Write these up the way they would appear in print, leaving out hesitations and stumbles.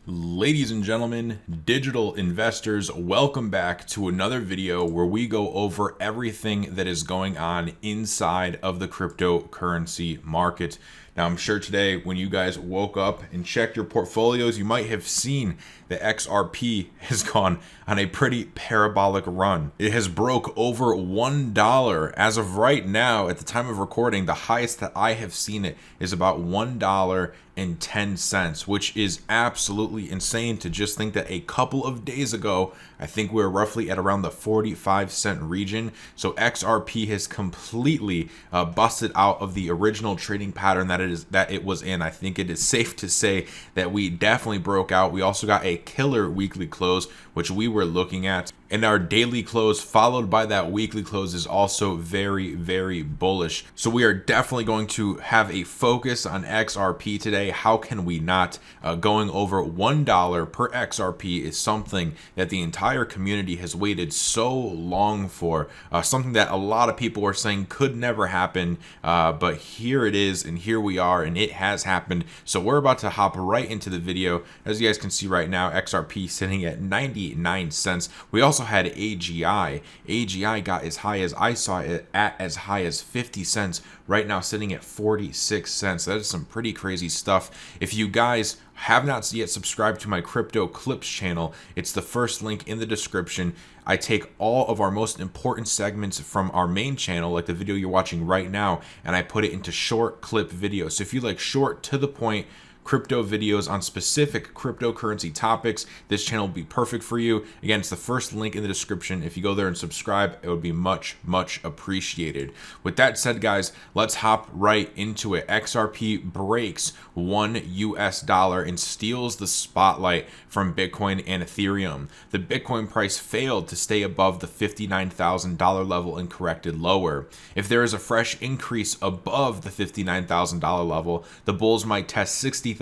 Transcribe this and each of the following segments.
Ladies and gentlemen, digital investors, welcome back to another video where we go over everything that is going on inside of the cryptocurrency market. Now, I'm sure today when you guys woke up and checked your portfolios, you might have seen that XRP has gone on a pretty parabolic run. It has broke over $1 as of right now. At the time of recording, the highest that I have seen it is about $1.10, which is absolutely insane to just think that a couple of days ago, I think we were roughly at around the 45-cent region. So XRP has completely busted out of the original trading pattern that it was in. I think it is safe to say that we definitely broke out. We also got a killer weekly close, which we were looking at, and our daily close followed by that weekly close is also very, very bullish. So we are definitely going to have a focus on XRP today. How can we not? Going over $1 per XRP is something that the entire community has waited so long for, something that a lot of people are saying could never happen, but here it is, and here we are, and it has happened. So we're about to hop right into the video. As you guys can see right now, XRP sitting at 99 cents. We also had AGI. AGI got as high as, I saw it at as high as 50 cents. Right now sitting at 46 cents. That is some pretty crazy stuff. If you guys have not yet subscribed to my Crypto Clips channel, it's the first link in the description. I take all of our most important segments from our main channel, like the video you're watching right now, and I put it into short clip videos. So if you like short, to the point crypto videos on specific cryptocurrency topics, this channel will be perfect for you. Again, it's the first link in the description. If you go there and subscribe, it would be much, much appreciated. With that said, guys, let's hop right into it. XRP breaks $1 and steals the spotlight from Bitcoin and Ethereum. The Bitcoin price failed to stay above the $59,000 level and corrected lower. If there is a fresh increase above the $59,000 level, the bulls might test 60,000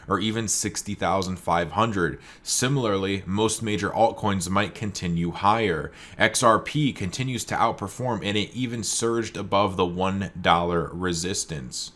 or even 60,500. Similarly, most major altcoins might continue higher. XRP continues to outperform, and it even surged above the $1 resistance.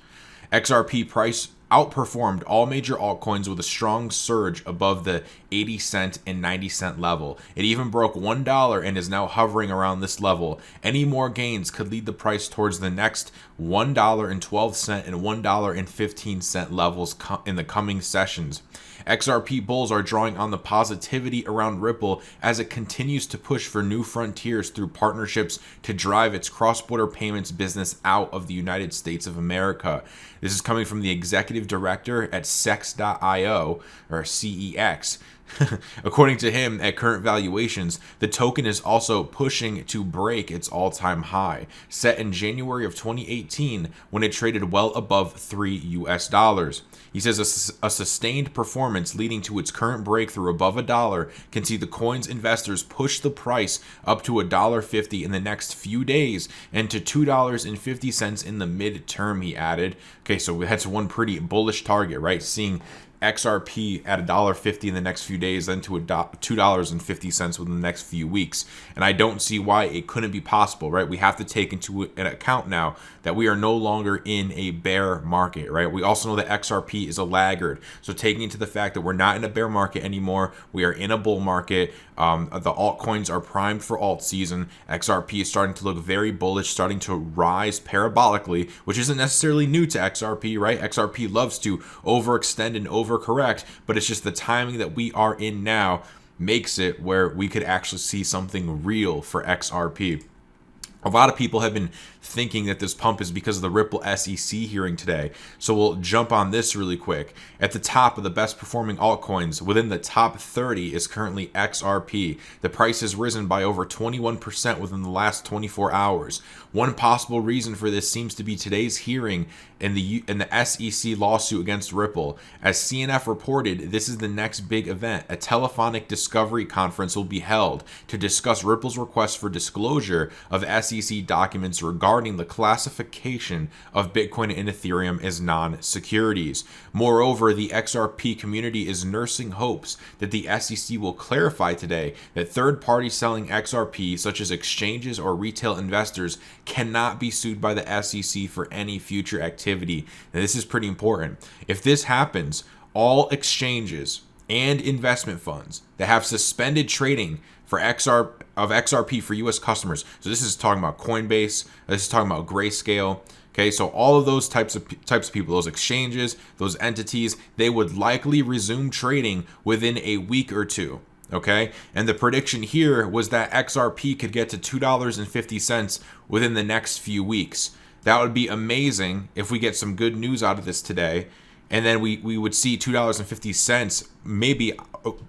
XRP price outperformed all major altcoins with a strong surge above the 80 cent and 90 cent level. It even broke $1 and is now hovering around this level. Any more gains could lead the price towards the next $1.12 and $1.15 levels in the coming sessions. XRP bulls are drawing on the positivity around Ripple as it continues to push for new frontiers through partnerships to drive its cross-border payments business out of the United States of America. This is coming from the executive director at Cex.io, or CEX. According to him, at current valuations, the token is also pushing to break its all-time high, set in January of 2018 when it traded well above $3. He says a sustained performance leading to its current breakthrough above $1 can see the coin's investors push the price up to $1.50 in the next few days and to $2.50 in the midterm, he added. Okay, so that's one pretty bullish target, right? Seeing XRP at $1.50 in the next few days, then to $2.50 within the next few weeks. And I don't see why it couldn't be possible, right? We have to take into an account now that we are no longer in a bear market, right? We also know that XRP is a laggard. So taking into the fact that we're not in a bear market anymore, we are in a bull market. The altcoins are primed for alt season. XRP is starting to look very bullish, starting to rise parabolically, which isn't necessarily new to XRP, right? XRP loves to overextend and overcorrect, but it's just the timing that we are in now makes it where we could actually see something real for XRP. A lot of people have been thinking that this pump is because of the Ripple SEC hearing today. So we'll jump on this really quick. At the top of the best performing altcoins, within the top 30 is currently XRP. The price has risen by over 21% within the last 24 hours. One possible reason for this seems to be today's hearing in the SEC lawsuit against Ripple. As CNF reported, this is the next big event. A telephonic discovery conference will be held to discuss Ripple's request for disclosure of SEC documents regarding the classification of Bitcoin and Ethereum as non-securities. Moreover, the XRP community is nursing hopes that the SEC will clarify today that third parties selling XRP, such as exchanges or retail investors, cannot be sued by the SEC for any future activity. Now, this is pretty important. If this happens, all exchanges and investment funds that have suspended trading for XRP for US customers. So this is talking about Coinbase, this is talking about Grayscale. Okay, so all of those types of people, those exchanges, those entities, they would likely resume trading within a week or two. Okay, and the prediction here was that XRP could get to $2.50 within the next few weeks. That would be amazing if we get some good news out of this today. And then we would see $2.50 maybe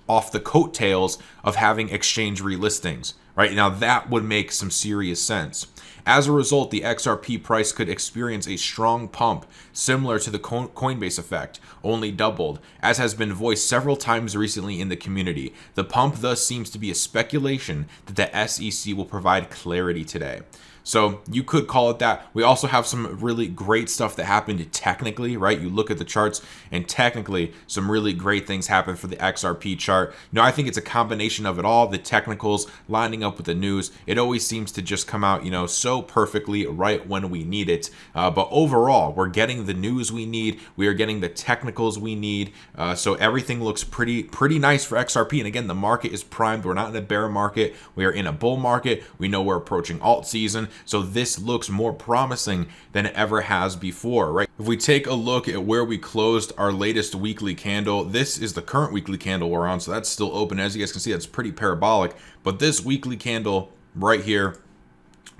off the coattails of having exchange relistings. Right now, that would make some serious sense. As a result, the XRP price could experience a strong pump similar to the Coinbase effect, only doubled, as has been voiced several times recently in the community. The pump thus seems to be a speculation that the SEC will provide clarity today. So you could call it that. We also have some really great stuff that happened technically, right? You look at the charts and technically some really great things happen for the XRP chart. You know, I think it's a combination of it all, the technicals lining up with the news. It always seems to just come out, you know, so perfectly right when we need it. But overall, we're getting the news we need. We are getting the technicals we need. So everything looks pretty nice for XRP. And again, the market is primed. We're not in a bear market. We are in a bull market. We know we're approaching alt season. So this looks more promising than it ever has before, right? If we take a look at where we closed our latest weekly candle, this is the current weekly candle we're on. So that's still open. As you guys can see, that's pretty parabolic. But this weekly candle right here,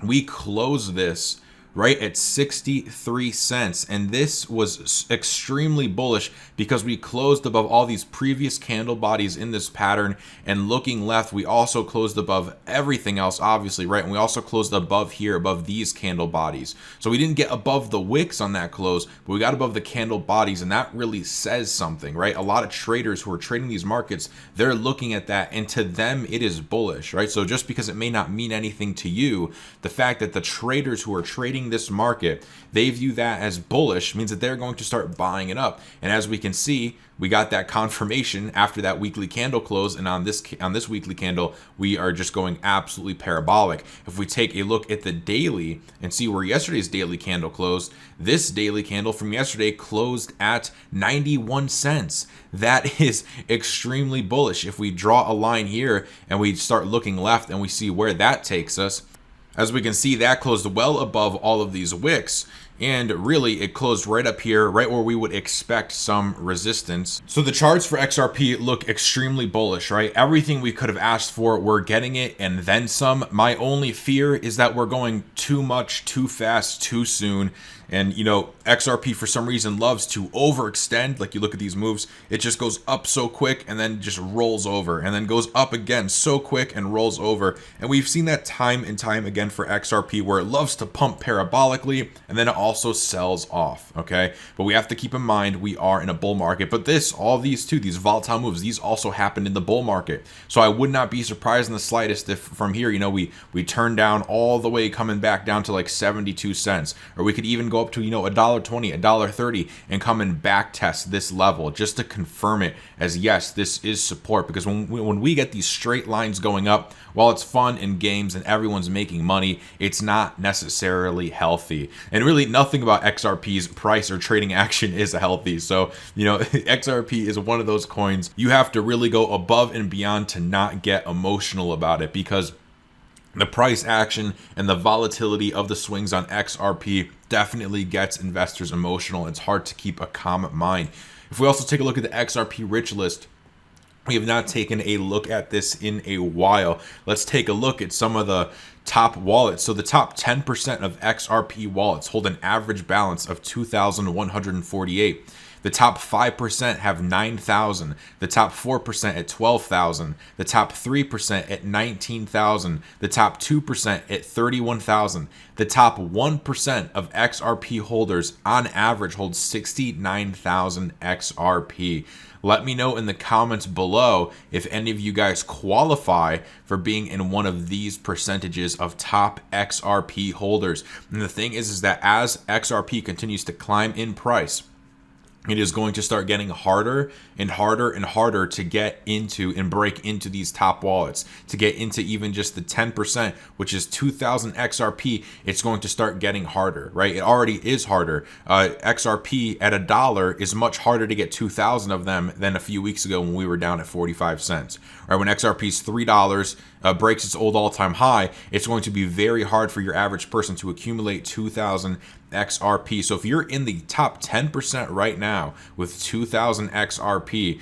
we closed this right at 63 cents. And this was extremely bullish because we closed above all these previous candle bodies in this pattern. And looking left, we also closed above everything else, obviously, right? And we also closed above here, above these candle bodies. So we didn't get above the wicks on that close, but we got above the candle bodies. And that really says something, right? A lot of traders who are trading these markets, they're looking at that, and to them, it is bullish, right? So just because it may not mean anything to you, the fact that the traders who are trading this market, they view that as bullish, means that they're going to start buying it up. And as we can see, we got that confirmation after that weekly candle close, and on this weekly candle, we are just going absolutely parabolic. If we take a look at the daily and see where yesterday's daily candle closed, this daily candle from yesterday closed at 91 cents. That is extremely bullish. If we draw a line here and we start looking left and we see where that takes us, as we can see, that closed well above all of these wicks. And really, it closed right up here, right where we would expect some resistance. So the charts for XRP look extremely bullish, right? Everything we could have asked for, we're getting it and then some. My only fear is that we're going too much, too fast, too soon. And, you know, XRP for some reason loves to overextend. Like you look at these moves, it just goes up so quick and then just rolls over and then goes up again so quick and rolls over. And we've seen that time and time again for XRP, where it loves to pump parabolically and then it also sells off. Okay. But we have to keep in mind we are in a bull market. But all these volatile moves, these also happened in the bull market. So I would not be surprised in the slightest if from here, you know, we turn down all the way, coming back down to like 72 cents, or we could even go up to, you know, $1.20, $1.30 and come and back test this level just to confirm it as yes, this is support. Because when we get these straight lines going up, while it's fun in games and everyone's making money, it's not necessarily healthy. And really nothing about XRP's price or trading action is healthy. So, you know, XRP is one of those coins you have to really go above and beyond to not get emotional about it, because the price action and the volatility of the swings on XRP definitely gets investors emotional. It's hard to keep a calm mind. If we also take a look at the XRP rich list, we have not taken a look at this in a while. Let's take a look at some of the top wallets. So the top 10% of XRP wallets hold an average balance of 2,148. The top 5% have 9,000. The top 4% at 12,000. The top 3% at 19,000. The top 2% at 31,000. The top 1% of XRP holders on average hold 69,000 XRP. Let me know in the comments below if any of you guys qualify for being in one of these percentages of top XRP holders. And the thing is that as XRP continues to climb in price, it is going to start getting harder and harder and harder to get into and break into these top wallets, to get into even just the 10%, which is 2000 XRP. It's going to start getting harder, right? It already is harder. XRP at $1 is much harder to get 2000 of them than a few weeks ago when we were down at 45 cents. Right, when XRP is $3, breaks its old all-time high, it's going to be very hard for your average person to accumulate 2000 XRP. So if you're in the top 10% right now with 2000 XRP,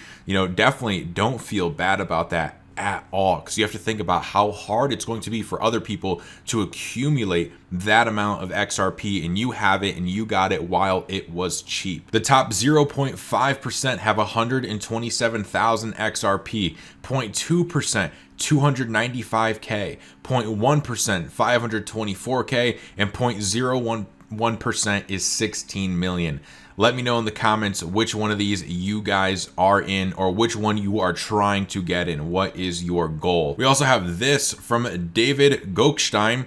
definitely don't feel bad about that at all, because you have to think about how hard it's going to be for other people to accumulate that amount of XRP, and you have it and you got it while it was cheap. The top 0.5% have 127,000 XRP, 0.2% 295K, 0.1% 524K, and 0.01% is 16 million. Let me know in the comments which one of these you guys are in, or which one you are trying to get in. What is your goal? We also have this from David Gochstein.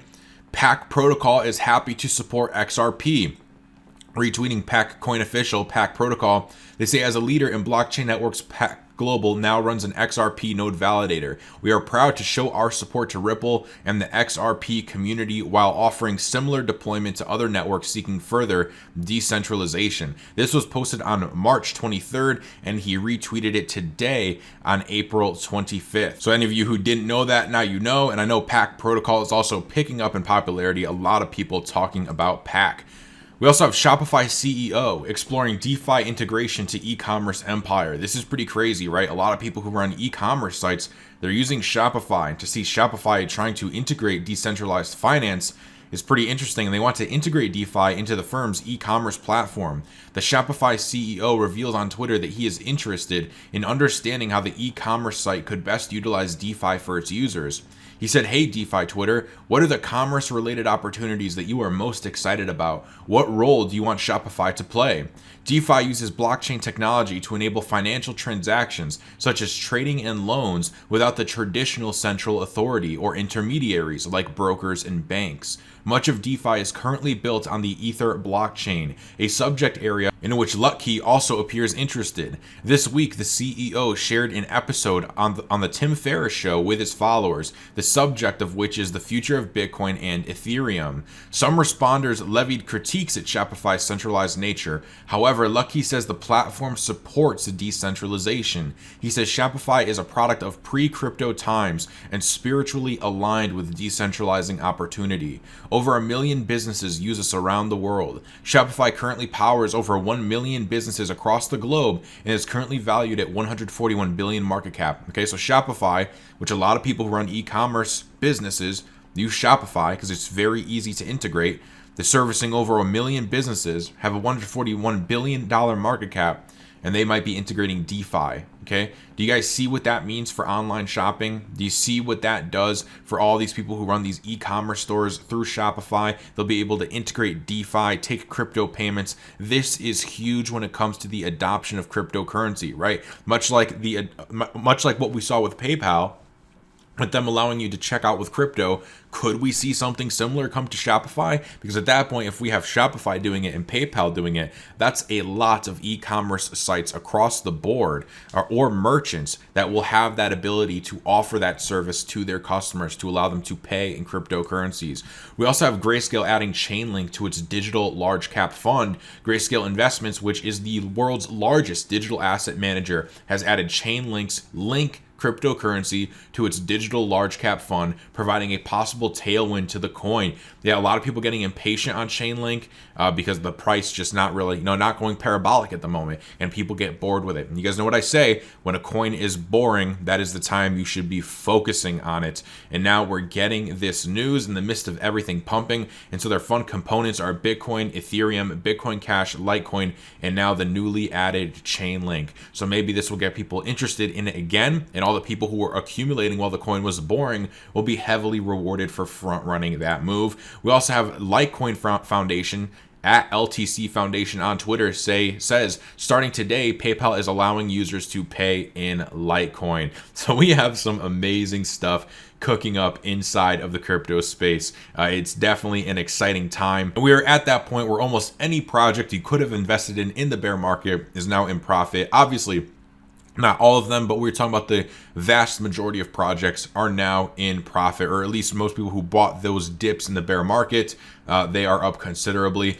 Pack Protocol is happy to support XRP. Retweeting Pack Coin official, Pack Protocol, they say, as a leader in blockchain networks, Pack Global now runs an XRP node validator. We are proud to show our support to Ripple and the XRP community while offering similar deployment to other networks seeking further decentralization. This was posted on March 23rd, and he retweeted it today on April 25th. So any of you who didn't know that, now you know. And I know Pack Protocol is also picking up in popularity. A lot of people talking about Pack. We also have Shopify CEO exploring DeFi integration to e-commerce empire. This is pretty crazy, right? A lot of people who run e-commerce sites, they're using Shopify. To see Shopify trying to integrate decentralized finance is pretty interesting, and they want to integrate DeFi into the firm's e-commerce platform. The Shopify CEO reveals on Twitter that he is interested in understanding how the e-commerce site could best utilize DeFi for its users. He said, "Hey, DeFi Twitter, what are the commerce-related opportunities that you are most excited about? What role do you want Shopify to play?" DeFi uses blockchain technology to enable financial transactions, such as trading and loans, without the traditional central authority or intermediaries like brokers and banks. Much of DeFi is currently built on the Ether blockchain, a subject area in which Lutkey also appears interested. This week, the CEO shared an episode on the Tim Ferriss show with his followers, the subject of which is the future of Bitcoin and Ethereum. Some responders levied critiques at Shopify's centralized nature. However, Lutkey says the platform supports decentralization. He says Shopify is a product of pre-crypto times and spiritually aligned with decentralizing opportunity. Over 1 million businesses use us around the world. Shopify currently powers over 1 million businesses across the globe and is currently valued at 141 billion market cap. Okay, so Shopify, which a lot of people who run e-commerce businesses use Shopify because it's very easy to integrate. They're servicing over 1 million businesses, have a $141 billion market cap, and they might be integrating DeFi. Okay, do you guys see what that means for online shopping? Do you see what that does for all these people who run these e-commerce stores through Shopify? They'll be able to integrate DeFi, take crypto payments. This is huge when it comes to the adoption of cryptocurrency, right? Much like what we saw with PayPal, with them allowing you to check out with crypto. Could we see something similar come to Shopify? Because at that point, if we have Shopify doing it and PayPal doing it, that's a lot of e-commerce sites across the board or merchants that will have that ability to offer that service to their customers to allow them to pay in cryptocurrencies. We also have Grayscale adding Chainlink to its digital large cap fund. Grayscale Investments, which is the world's largest digital asset manager, has added Chainlink's Link cryptocurrency to its digital large cap fund, providing a possible tailwind to the coin. Yeah, a lot of people getting impatient on Chainlink because the price just not going parabolic at the moment, and people get bored with it. And you guys know what I say, when a coin is boring, that is the time you should be focusing on it. And now we're getting this news in the midst of everything pumping, and so their fund components are Bitcoin, Ethereum, Bitcoin Cash, Litecoin, and now the newly added Chainlink. So maybe this will get people interested in it again, and all the people who were accumulating while the coin was boring will be heavily rewarded for front running that move. We also have Litecoin Foundation at LTC Foundation on Twitter says, starting today, PayPal is allowing users to pay in Litecoin. So we have some amazing stuff cooking up inside of the crypto space. It's definitely an exciting time. We are at that point where almost any project you could have invested in the bear market is now in profit. Obviously, not all of them, but we're talking about the vast majority of projects are now in profit, or at least most people who bought those dips in the bear market, they are up considerably.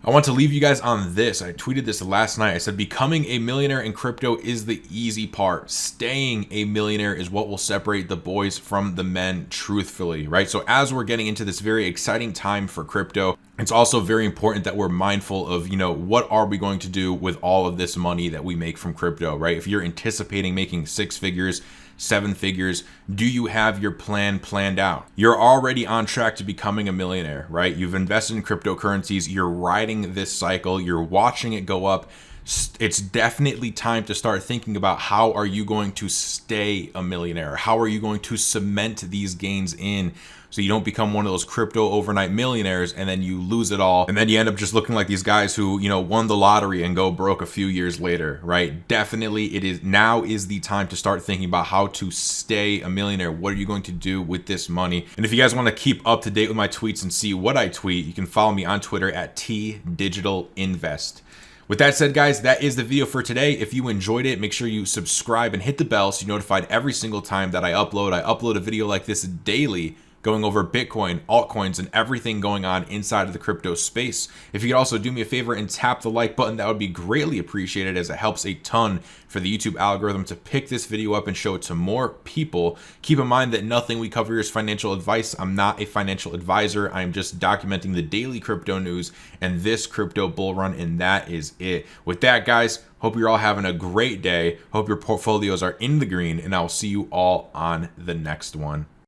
I want to leave you guys on this. I tweeted this last night. I said, becoming a millionaire in crypto is the easy part. Staying a millionaire is what will separate the boys from the men, truthfully, right? So as we're getting into this very exciting time for crypto, it's also very important that we're mindful of, what are we going to do with all of this money that we make from crypto, right? If you're anticipating making 6 figures, 7 figures, do you have your plan planned out? You're already on track to becoming a millionaire, right? You've invested in cryptocurrencies, you're riding this cycle, you're watching it go up. It's definitely time to start thinking about how are you going to stay a millionaire? How are you going to cement these gains in so you don't become one of those crypto overnight millionaires and then you lose it all and then you end up just looking like these guys who, won the lottery and go broke a few years later, right? Definitely now is the time to start thinking about how to stay a millionaire. What are you going to do with this money? And if you guys want to keep up to date with my tweets and see what I tweet, you can follow me on Twitter at @TDigitalInvest. With that said, guys, that is the video for today. If you enjoyed it, make sure you subscribe and hit the bell so you're notified every single time that I upload. I upload a video like this daily, going over Bitcoin, altcoins, and everything going on inside of the crypto space. If you could also do me a favor and tap the like button, that would be greatly appreciated, as it helps a ton for the YouTube algorithm to pick this video up and show it to more people. Keep in mind that nothing we cover here is financial advice. I'm not a financial advisor. I'm just documenting the daily crypto news and this crypto bull run, and that is it. With that, guys, hope you're all having a great day. Hope your portfolios are in the green, and I will see you all on the next one.